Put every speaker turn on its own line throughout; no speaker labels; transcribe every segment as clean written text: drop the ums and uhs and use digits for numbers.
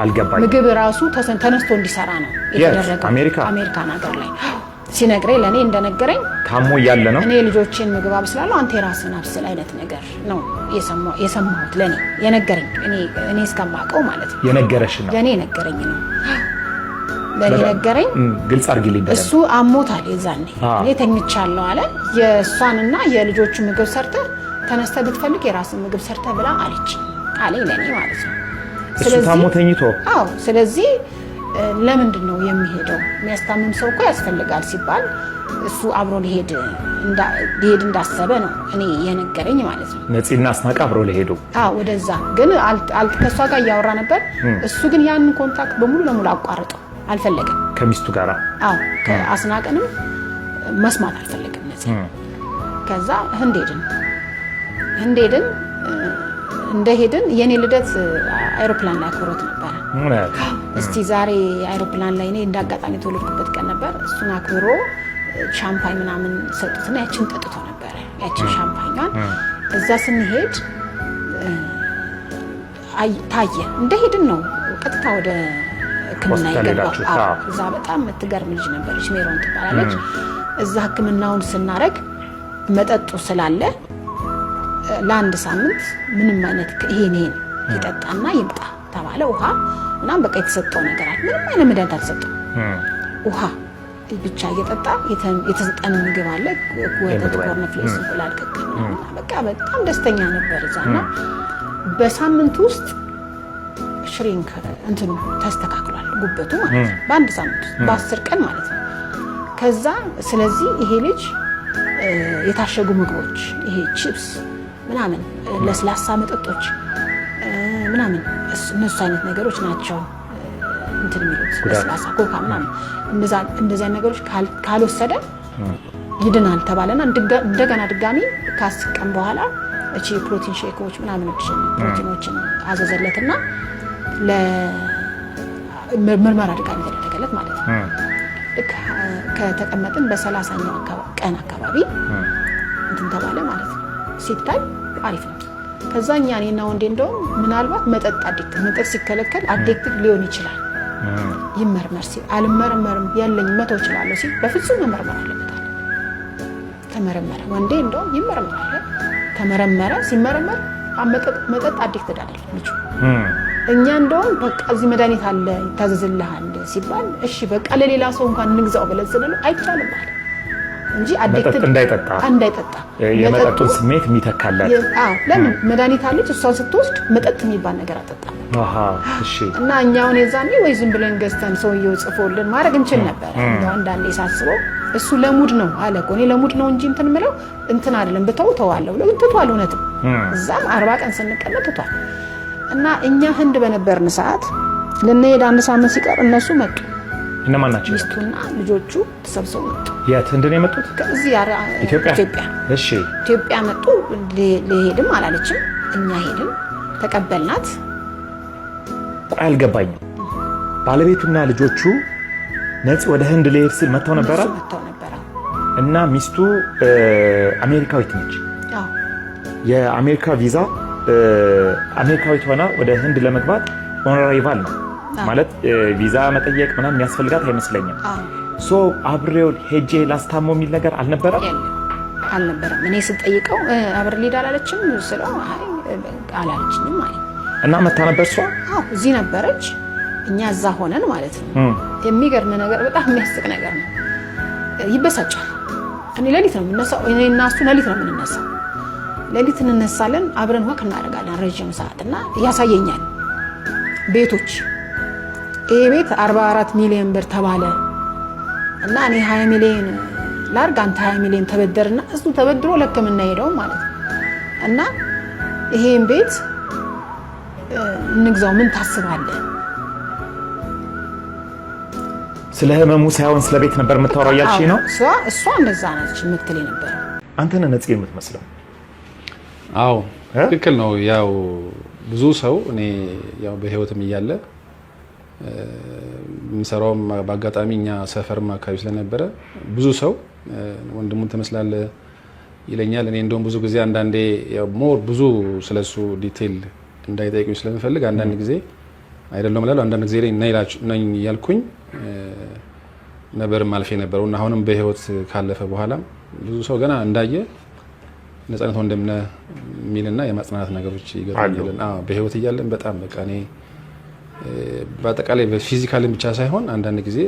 አልገባኝ
ምግብ ራሱ ተነስቶ እንዲሰራ ነው የተደረገው አሜሪካን ሀገር ላይ ሲነግረኝ ለኔ እንደነገረኝ
ታሞ ያለ ነው
እኔ ልጆችን ምግብ አብስላለሁ አንተ ራስህን አብስል አይነት ነገር ነው የሰማሁት ለኔ የነገረኝ እኔ እስከማውቀው ማለት ነው
የነገረሽ ነው
ለኔ የነገረኝ ነው ለኔ ነገረኝ
ግልጽ አርግልኝ
እሱ አሞታል የዛኔ እኔ ተኝቻለሁ አለ የሷንና የልጆቹ ምግብ ሰርተ ተነስተ ብትፈልግ የራስን ምግብ ሰርተ ብላ አለች አለኝ ለኔ ማለት ነው
እሱ ታሞ ተኝቶ
አዎ ስለዚህ ለምንድን ነው የሚሄደው የሚያስታምም ሰው እኮ ያስፈልጋል ሲባል እሱ አብሮ ሊሄድ እንዳሰበ ነው እኔ የነገረኝ ማለት ነው
ነፂና አስናቀ አብሮ ሊሄዱ
ወደዛ ግን ከሷ ጋር ያወራ ነበር እሱ ግን ያን ኮንታክት በሙሉ ለሙሉ አቋርጠው አልፈለገም
ከሚስቱ ጋር
ከአስናቀንም መስማት አልፈለገም ነፂ ከዛ ህንዴድን እንደሄድን የኔ ልደት አይሮፕላን ላይ አክብሮት ነበር እስቲ ዛሬ አይሮፕላን ላይ እኔ እንዳጋጣሚ ተወለድኩበት ቀን ነበር እሱን አክብሮ ሻምፓኝ ምናምን ሰጡትና ያችን ጠጥቶ ነበር ያችን ሻምፓኛን እዛ ስንሄድ ታየ እንደሄድን ነው ቀጥታ ወደ ህክምና ይገባው እዛ በጣም የምትገርም ልጅ ነበረች ሜሮን ትባላለች እዛ ህክምናውን ስናረግ መጠጡ ስላለ ለአንድ ሳምንት ምንም አይነት ይሄን ይጠጣና ይምጣ ተባለ ውሃ ምናምን በቃ የተሰጠው ነገር አለ ምንም አይነት መድኃኒት አልሰጠው ውሃ ብቻ እየጠጣ የተሰጠን ምግብ አለ ወተት ኮርንፍሌክስ እንቁላል ቅቅል በቃ በጣም ደስተኛ ነበር እዛና በሳምንት ውስጥ ሽሪንክ እንትኑ ተስተካክሏል ጉበቱ ማለት ነው በአንድ ሳምንት ውስጥ በ10 ቀን ማለት ነው ከዛ ስለዚህ ይሄ ልጅ የታሸጉ ምግቦች ይሄ ቺፕስ ምናምን ለስላሳ መጠጦች ምናምን እነሱ አይነት ነገሮች ናቸው እንትን የሚሉት ለስላሳ ኮካ ምናምን እንደዛ ነገሮች ካልወሰደ ይድናል ተባለና እንደገና ድጋሚ ከ10 ቀን በኋላ እቺ ፕሮቲን ሼኮች ምናምን ፕሮቲኖችን አዘዘለትና ለምርመራ ድጋሚ ተደረገለት ማለት ነው ከተቀመጥን በ30ኛው ቀን አካባቢ እንትን ተባለ ማለት ነው ሲታይ አሪፍ ነው ከዛኛ እኔና ወንዴ እንደውም ምናልባት መጠጥ ሲከለከል አዲክቲቭ ሊሆን ይችላል ይመርመር ሲል አልመረመርም ያለኝ መተው ይችላል ሲል በፍጹም መመርመር አለበት ተመረመረ ወንዴ እንደውም ይመረመራል ተመረመረ ሲመረመር መጠጥ አዲክቲቭ አይደለም ልጁ እኛ እንደውም በቃ እዚህ መድኃኒት አለ ይታዘዝልሃል ሲባል እሺ በቃ ለሌላ ሰው እንኳን እንግዛው ብለን ስንለው አይቻልም ማለት እንጂ አዲክቲቭ እንዳይጠጣ
የመጠጡን ስሜት የሚተካላት
ለምን መድኃኒት አለች እሷ ስትወስድ መጠጥ የሚባል ነገር አጠጣም
እሺ
እና እኛውን የዛኔ ወይ ዝም ብለን ገዝተን ሰውየው ጽፎልን ማድረግ እንችል ነበር እንደው አንዳንዴ ሳስበው እሱ ለሙድ ነው አለ እኮ እኔ ለሙድ ነው እንጂ እንትን ምለው እንትን አይደለም ተዋለሁ ብለው ትቷል እውነትም እዛም 40 ቀን ስንቀመጥ ትቷል እና እኛ ህንድ በነበርን ሰዓት ለነሄድ አንድ ሳምንት ሲቀር እነሱ መጡ
እነማን ናቸው
ሚስቱና ልጆቹ ተሰብስበው መጡ
የት ህንድ ነው የመጡት
ከዚህ
ኢትዮጵያ
እሺ ኢትዮጵያ መጡ ለሄድም አላለችም እኛ ሄድን ተቀበልናት
አልገባኝም ባለቤቱና ልጆቹ ነፂ ወደ ህንድ ለሄድ ሲል መተው ነበር እና ሚስቱ አሜሪካዊት ነች የአሜሪካ ቪዛ አሜሪካዊት ሆና ወደ ህንድ ለመግባት ኦን አራይቫል ነው ማለት ቪዛ መጠየቅ ምናምን የሚያስፈልጋት አይመስለኝም ሶ አብሬው ሄጄ ላስታሞ የሚል ነገር አልነበረም
እኔ ስጠይቀው አብሬ ሊድ አላለችም ስለው አላለችኝም ማለት
እና መታ ነበር እሷ
እዚህ ነበረች እኛ እዛ ሆነን ማለት ነው የሚገርም ነገር በጣም የሚያስቅ ነገር ነው ይበሳጫል እኔ ሌሊት ነው የምነሳው እኔና እሱ ሌሊት ነው የምንነሳው ሌሊት እንነሳለን አብረን ወክ እናደርጋለን ረጅም ሰዓትና ያሳየኛል ቤቶች ይሄ ቤት 44 ሚሊዮን ብር ተባለ እና እኔ 20 ሚሊዮን ላርግ አንተ 20 ሚሊዮን ተበደርና እሱ ተበድሮ ለከምና ሄደው ማለት እና ይሄን ቤት እንግዛው ምን ታስባለህ
ስለ ህመሙ ሳይሆን ስለ ቤት ነበር የምታወራው ያቺ ነው
እሷ እንደዛ ነች የምትል ነበር
አንተ ነህ ነፂ የምትመስለው
አዎ ትክክል ነው ያው ብዙ ሰው እኔ ያው በህይወትም እያለ ምሰራውም በአጋጣሚ እኛ ሰፈርም አካባቢ ስለነበረ ብዙ ሰው ወንድሙን ተመስላለህ ይለኛል እኔ እንደውም ብዙ ጊዜ አንዳንዴ ያው ሞር ብዙ ስለሱ ዲቴል እንዳይጠይቁኝ ስለምፈልግ አንዳንድ ጊዜ አይደለም እላለሁ። አንዳንድ ጊዜ ላይ ነኝ ያልኩኝ ነበር ማልፌ ነበርውና አሁንም በህይወት ካለፈ በኋላ ብዙ ሰው ገና እንዳየ ነፃነት ወንድምነ ሚልና የማጽናናት ነገሮች ይገርማል። በህይወት እያለን በጣም በቃ እኔ በአጠቃላይ በፊዚካልም ብቻ ሳይሆን አንዳንድ ጊዜ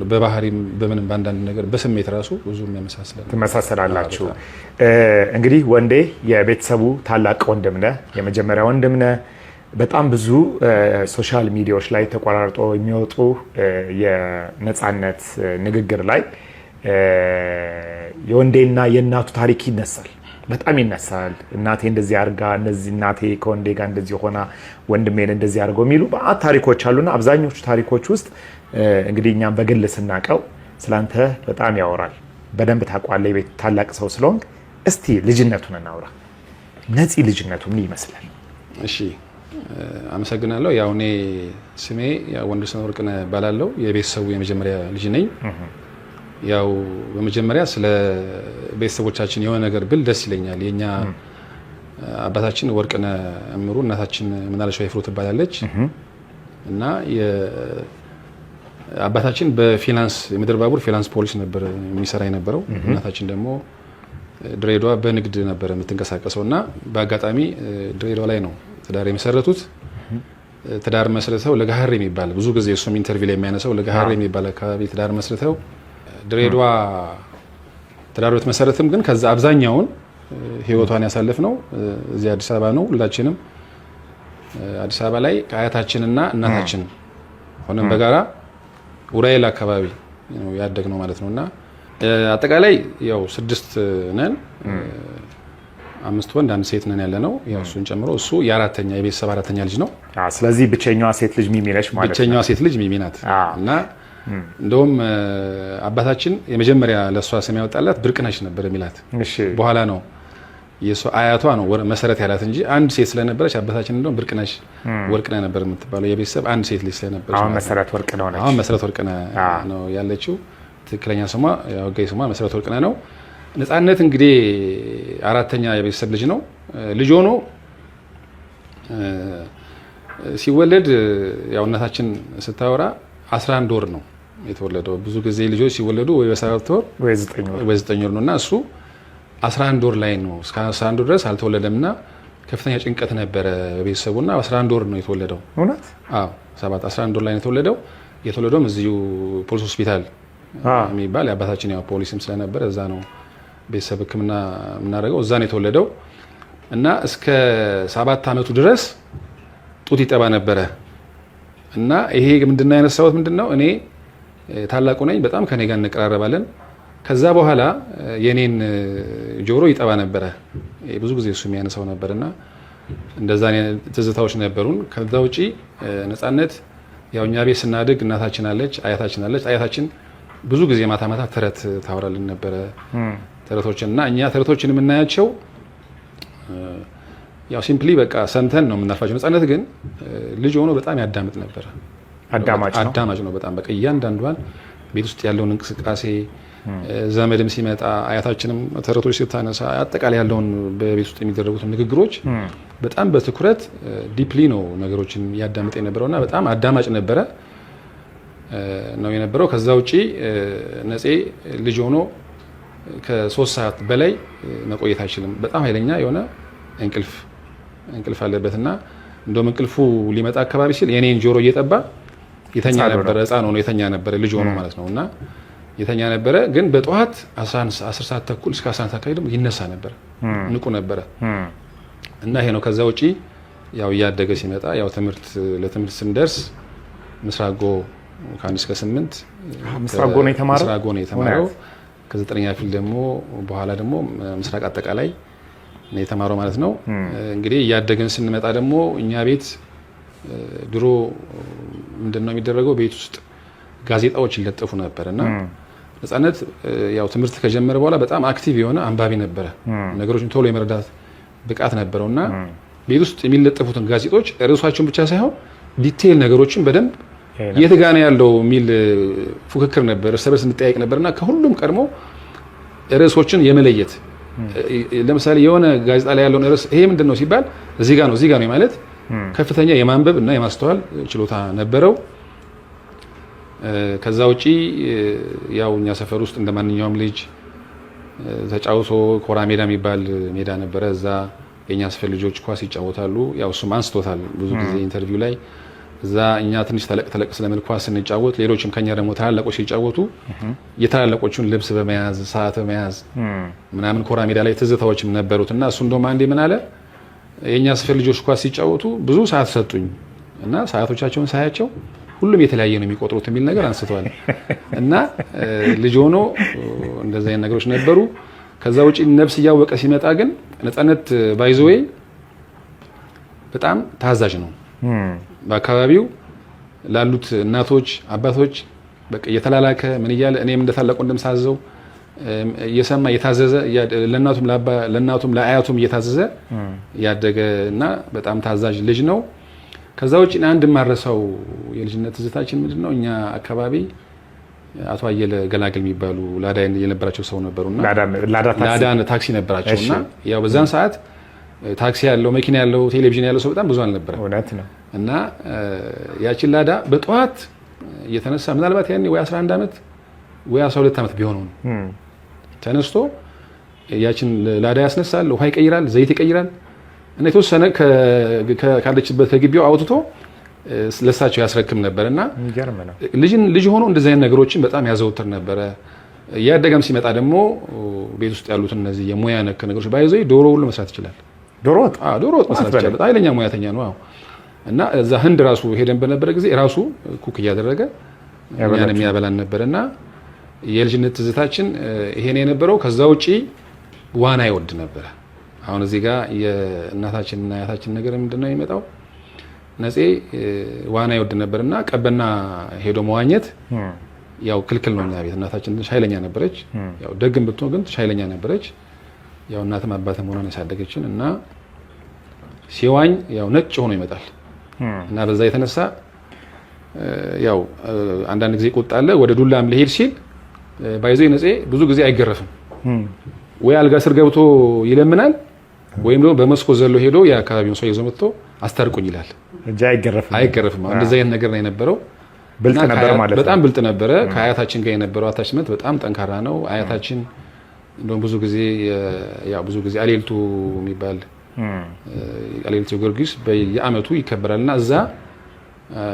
በባህሪም በምንም በአንዳንድ ነገር በስሜት ራሱ ብዙ
ትመሳሰላላችሁ። እንግዲህ ወንዴ የቤተሰቡ ታላቅ ወንድም ነህ፣ የመጀመሪያ ወንድም ነህ። በጣም ብዙ ሶሻል ሚዲያዎች ላይ ተቆራርጦ የሚወጡ የነፃነት ንግግር ላይ የወንዴና የእናቱ ታሪክ ይነሳል፣ በጣም ይነሳል። እናቴ እንደዚህ አርጋ እነዚህ እናቴ ከወንዴ ጋር እንደዚህ ሆና ወንድሜን እንደዚህ አርገው የሚሉ በአት ታሪኮች አሉና አብዛኞቹ ታሪኮች ውስጥ እንግዲህ እኛም በግል ስናቀው ስላንተ በጣም ያወራል። በደንብ ታውቃለህ፣ የቤት ታላቅ ሰው ስለሆንክ እስቲ ልጅነቱን እናውራ። ነፂ ልጅነቱ ምን ይመስላል?
እሺ አመሰግናለሁ። ያው እኔ ስሜ ወንድሰን ወርቅነህ እባላለሁ። የቤተሰቡ የመጀመሪያ ልጅ ነኝ። ያው በመጀመሪያ ስለ ቤተሰቦቻችን የሆነ ነገር ብል ደስ ይለኛል። የኛ አባታችን ወርቅነህ እምሩ፣ እናታችን ምናለሽ ወይፍሩ ትባላለች እና አባታችን በፊናንስ የምድር ባቡር ፊናንስ ፖሊስ ነበር የሚሰራ የነበረው። እናታችን ደግሞ ድሬዳዋ በንግድ ነበር የምትንቀሳቀሰው እና በአጋጣሚ ድሬዳዋ ላይ ነው ትዳር የመሰረቱት። ትዳር መስርተው ለጋሃር የሚባል ብዙ ጊዜ እሱም ኢንተርቪው ላይ የሚያነሳው ለጋሃር የሚባል አካባቢ ትዳር መስርተው ድሬዳዋ ትዳር መሰረትም ግን ከዛ አብዛኛውን ህይወቷን ያሳለፍ ነው እዚህ አዲስ አበባ ነው። ሁላችንም አዲስ አበባ ላይ ከአያታችንና እናታችን ሆነን በጋራ ኡራኤል አካባቢ ነው ያደግነው ማለት ነውና አጠቃላይ ያው 6 ነን፣ 5 ወንድ 1 ሴት ነን ያለነው። ያው እሱን ጨምሮ እሱ የአራተኛ የቤተሰብ አራተኛ ልጅ ነው።
ስለዚህ ብቸኛዋ ሴት ልጅ ሚሚ ነች ማለት ነው።
ብቸኛዋ ሴት ልጅ ሚሚ ናት እና እንደውም አባታችን የመጀመሪያ ለሷ ስም ያወጣላት ብርቅነሽ ነበር የሚላት። በኋላ ነው የሷ አያቷ ነው መሰረት ያላት እንጂ አንድ ሴት ስለነበረች አባታችን እንደውም ብርቅነሽ ወርቅነህ ነበር የምትባለው። የቤተሰብ አንድ ሴት ልጅ ስለነበረች
አሁን መሰረት ወርቅነህ ነች።
አሁን መሰረት ወርቅነህ ነው ያለችው። ትክክለኛ ስሟ ያው ጋይ ስሟ መሰረት ወርቅነህ ነው። ነፃነት እንግዲህ አራተኛ የቤተሰብ ልጅ ነው። ልጅ ሆኖ ሲወለድ ያው እናታችን ስታወራ 11 ወር ነው የተወለደው። ብዙ ጊዜ ልጆች ሲወለዱ ወይ በ7 ወር ወይ 9 ወር ነውና እሱ 11 ወር ላይ ነው። እስከ 11 ወር ድረስ አልተወለደምና ከፍተኛ ጭንቀት ነበረ በቤተሰቡና 11 ወር ነው የተወለደው።
እውነት?
አዎ 11 ወር ላይ ነው የተወለደው። የተወለደውም እዚሁ ፖሊስ ሆስፒታል የሚባል የአባታችን ያው ፖሊስም ስለነበረ እዛ ነው ቤተሰብ ሕክምና የምናደርገው፣ እዛ ነው የተወለደው እና እስከ 7 ዓመቱ ድረስ ጡት ይጠባ ነበረ እና ይሄ ምንድነው ያነሳሁት ምንድነው እኔ ታላቁ ነኝ፣ በጣም ከኔ ጋር እንቀራረባለን። ከዛ በኋላ የኔን ጆሮ ይጠባ ነበረ። ብዙ ጊዜ እሱ የሚያነሳው ነበርና እንደዛ ትዝታዎች ነበሩን። ከዛ ውጪ ነፃነት ያው እኛ ቤት ስናድግ እናታችን አለች፣ አያታችን አለች። አያታችን ብዙ ጊዜ ማታ ማታ ተረት ታወራልን ነበረ ተረቶችን እና እኛ ተረቶችን የምናያቸው ያው ሲምፕሊ በቃ ሰምተን ነው የምናልፋቸው። ነፃነት ግን ልጅ ሆኖ በጣም ያዳምጥ ነበር። አዳማጭ ነው በጣም በቃ እያንዳንዷን ቤት ውስጥ ያለውን እንቅስቃሴ ዘመድም ሲመጣ አያታችንም ተረቶች ስታነሳ አጠቃላይ ያለውን በቤት ውስጥ የሚደረጉትን ንግግሮች በጣም በትኩረት ዲፕሊ ነው ነገሮችን ያዳምጥ የነበረውና በጣም አዳማጭ ነበረ ነው የነበረው። ከዛ ውጪ ነፄ ልጅ ሆኖ ከ3 ሰዓት በላይ መቆየት አይችልም። በጣም ኃይለኛ የሆነ እንቅልፍ አለበትና እንደውም እንቅልፉ ሊመጣ አካባቢ ሲል የኔን ጆሮ እየጠባ የተኛ ነበር። ህፃን ሆኖ የተኛ ነበር ልጅ ሆኖ ማለት ነውና የተኛ ነበረ። ግን በጠዋት 10 ሰዓት ተኩል እስከ 11 ሰዓት ደግሞ ይነሳ ነበር፣ ንቁ ነበረ እና ይሄ ነው። ከዛ ውጪ ያው እያደገ ሲመጣ ያው ለትምህርት ስንደርስ ምስራጎ ከ1 እስከ 8
ምስራጎ ነው የተማረው።
ከ9ኛ ክፍል ደግሞ በኋላ ደግሞ ምስራቅ አጠቃላይ ነው የተማረው ማለት ነው። እንግዲህ እያደገን ስንመጣ ደግሞ እኛ ቤት ድሮ ምንድነው የሚደረገው ቤት ውስጥ ጋዜጣዎች ይለጠፉ ነበርና ነፃነት ያው ትምህርት ከጀመረ በኋላ በጣም አክቲቭ የሆነ አንባቢ ነበረ። ነገሮችን ቶሎ የመረዳት ብቃት ነበረውና ቤት ውስጥ የሚለጠፉትን ጋዜጦች ርዕሳቸውን ብቻ ሳይሆን ዲቴይል ነገሮችን በደንብ የት ጋር ነው ያለው የሚል ፉክክር ነበር። እርስ በርስ እንጠያየቅ ነበርና ከሁሉም ቀድሞ ርዕሶችን የመለየት ለምሳሌ የሆነ ጋዜጣ ላይ ያለውን ርዕስ ይሄ ምንድነው ሲባል እዚህ ጋር ነው ማለት ከፍተኛ የማንበብ እና የማስተዋል ችሎታ ነበረው። ከዛ ውጪ ያው እኛ ሰፈር ውስጥ እንደማንኛውም ልጅ ተጫውቶ ኮራ ሜዳ የሚባል ሜዳ ነበረ። እዛ የኛ ሰፈር ልጆች ኳስ ይጫወታሉ። ያው እሱም አንስቶታል ብዙ ጊዜ ኢንተርቪው ላይ። እዛ እኛ ትንሽ ተለቅ ስለምን ኳስ ስንጫወት ሌሎችም ከኛ ደግሞ ታላላቆች ሲጫወቱ የታላላቆቹን ልብስ በመያዝ ሰዓት በመያዝ ምናምን ኮራ ሜዳ ላይ ትዝታዎችም ነበሩት እና እሱ እንደውም አንዴ ምን አለ የኛ ሰፈር ልጆች ኳስ ሲጫወቱ ብዙ ሰዓት ሰጡኝ እና ሰዓቶቻቸውን ሳያቸው ሁሉም የተለያየ ነው የሚቆጥሩት የሚል ነገር አንስተዋል። እና ልጅ ሆኖ እንደዚህ አይነት ነገሮች ነበሩ። ከዛ ውጪ ነፍስ እያወቀ ሲመጣ ግን ነፃነት ባይዘዌይ በጣም ታዛዥ ነው። በአካባቢው ላሉት እናቶች አባቶች በቃ እየተላላከ ምን እያለ እኔም እንደታላቁ እንደምሳዘው እየሰማ እየታዘዘ ለእናቱም ለአያቱም እየታዘዘ ያደገ እና በጣም ታዛዥ ልጅ ነው። ከዛ ውጪ አንድ ማረሳው የልጅነት ትዝታችን ምንድነው እኛ አካባቢ አቶ አየለ ገላገል የሚባሉ ላዳ የነበራቸው ሰው ነበሩና ላዳ ታክሲ ነበራቸውና ያው በዛን ሰዓት ታክሲ ያለው መኪና ያለው ቴሌቪዥን ያለው ሰው በጣም ብዙ አልነበረ።
እውነት ነው።
እና ያቺን ላዳ በጠዋት እየተነሳ ምናልባት ያኔ ወይ 11 ዓመት ወይ 12 ዓመት ቢሆነው ነው ተነስቶ ያቺን ላዳ ያስነሳል፣ ውሃ ይቀይራል፣ ዘይት ይቀይራል እና የተወሰነ ካለችበት ከግቢው አውጥቶ ለሳቸው ያስረክም ነበርና ልጅ ሆኖ እንደዚህ አይነት ነገሮችን በጣም ያዘውትር ነበረ። ያደገም ሲመጣ ደግሞ ቤት ውስጥ ያሉትን እነዚህ የሙያ ነክ ነገሮች ባይዘይ ዶሮ ሁሉ መስራት ይችላል። ዶሮ ወጥ መስራት ይችላል። ኃይለኛ ሙያተኛ ነው። አዎ። እና እዛ ህንድ ራሱ ሄደን በነበረ ጊዜ ራሱ ኩክ እያደረገ እኛን የሚያበላን ነበርና የልጅነት ትዝታችን ይሄን የነበረው። ከዛ ውጪ ዋና ይወድ ነበር። አሁን እዚህ ጋር የእናታችንና የአያታችን ነገር ምንድነው የሚመጣው? ነፄ ዋና ይወድ ነበርና ቀበና ሄዶ መዋኘት ያው ክልክል ነው እኛ ቤት። እናታችን ኃይለኛ ነበረች። ያው ደግም ብትሆን ግን ኃይለኛ ነበረች። ያው እናትም አባትም ሆነን ያሳደገችን እና ሲዋኝ ያው ነጭ ሆኖ ይመጣል እና በዛ የተነሳ ያው አንዳንድ ጊዜ ቁጣለ ወደ ዱላም ሊሄድ ሲል ባይዘይ ነፄ ብዙ ጊዜ አይገረፍም። ወይ አልጋ ስር ገብቶ ይለምናል ወይም ደግሞ በመስኮት ዘሎ ሄዶ የአካባቢውን ሰው ይዞ መጥቶ አስታርቁኝ ይላል እንጂ አይገረፍም። እንደዛ አይነት ነገር ነው የነበረው። ብልጥ ነበር ማለት ነው። በጣም ብልጥ ነበረ። ከአያታችን ጋር የነበረው አታችመንት በጣም ጠንካራ ነው። አያታችን እንደውም ብዙ ጊዜ አሌልቱ የሚባል አሌልቱ ጊዮርጊስ በየአመቱ ይከበራልና እዛ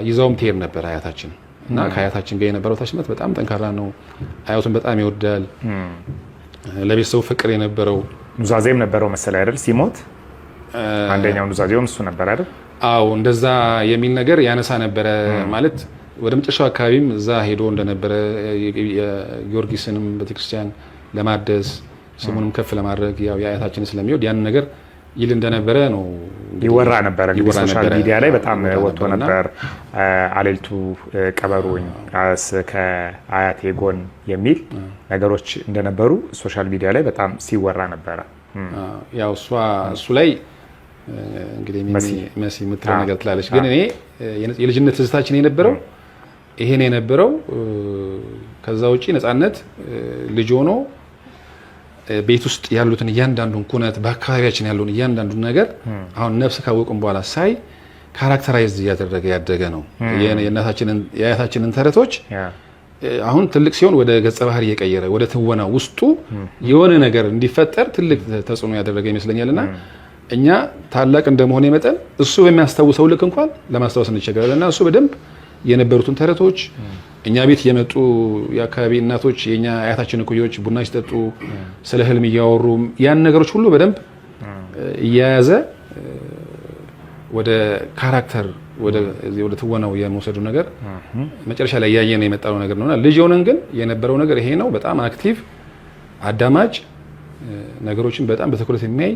ይዘውም ትሄድ ነበር አያታችን እና ከአያታችን ጋር የነበረው አታችመንት በጣም ጠንካራ ነው። አያቱን በጣም ይወዳል። ለቤተሰቡ ፍቅር የነበረው
ኑዛዜም ነበረው መሰለኝ አይደል? ሲሞት አንደኛው ኑዛዜውም እሱ ነበር አይደል?
አዎ እንደዛ የሚል ነገር ያነሳ ነበረ። ማለት ወደ መጨረሻው አካባቢም እዛ ሄዶ እንደነበረ የጊዮርጊስንም ቤተክርስቲያን ለማደስ ስሙንም ከፍ ለማድረግ ያው የአያታችን ስለሚወድ ያን ነገር ይል እንደነበረ ነው
ይወራ ነበር። እንግዲህ ሶሻል ሚዲያ ላይ በጣም ወጥቶ ነበር። አሌልቱ ቀበሩኝ ከአያቴ ጎን የሚል ነገሮች እንደነበሩ ሶሻል ሚዲያ ላይ በጣም ሲወራ ነበረ።
ያው እሱ ላይ እንግዲህ መሲ የምትለው ነገር ትላለች። ግን እኔ የልጅነት ትዝታችን የነበረው ይሄን የነበረው ከዛ ውጪ ነፃነት ልጅ ሆኖ ቤት ውስጥ ያሉትን እያንዳንዱን ኩነት በአካባቢያችን ያለውን እያንዳንዱን ነገር አሁን ነፍስ ካወቅን በኋላ ሳይ ካራክተራይዝ እያደረገ ያደገ ነው። የአያታችንን ተረቶች አሁን ትልቅ ሲሆን ወደ ገጸ ባህሪ እየቀየረ ወደ ትወና ውስጡ የሆነ ነገር እንዲፈጠር ትልቅ ተጽዕኖ ያደረገ ይመስለኛልና እኛ ታላቅ እንደመሆነ መጠን እሱ በሚያስታውሰው ልክ እንኳን ለማስታወስ እንቸገራለን እና እሱ በደንብ የነበሩትን ተረቶች እኛ ቤት የመጡ የአካባቢ እናቶች የኛ አያታችን እኩዮች ቡና ሲጠጡ ስለ ህልም እያወሩ ያን ነገሮች ሁሉ በደንብ እያያዘ ወደ ካራክተር ወደ ትወናው የመውሰዱ ነገር መጨረሻ ላይ ያየነው የመጣው ነገር ነውና ልጅ ሆነን ግን የነበረው ነገር ይሄ ነው። በጣም አክቲቭ አዳማጭ፣ ነገሮችን በጣም በትኩረት የሚያይ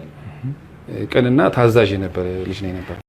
ቅንና ታዛዥ የነበረ ልጅ ነው የነበረው።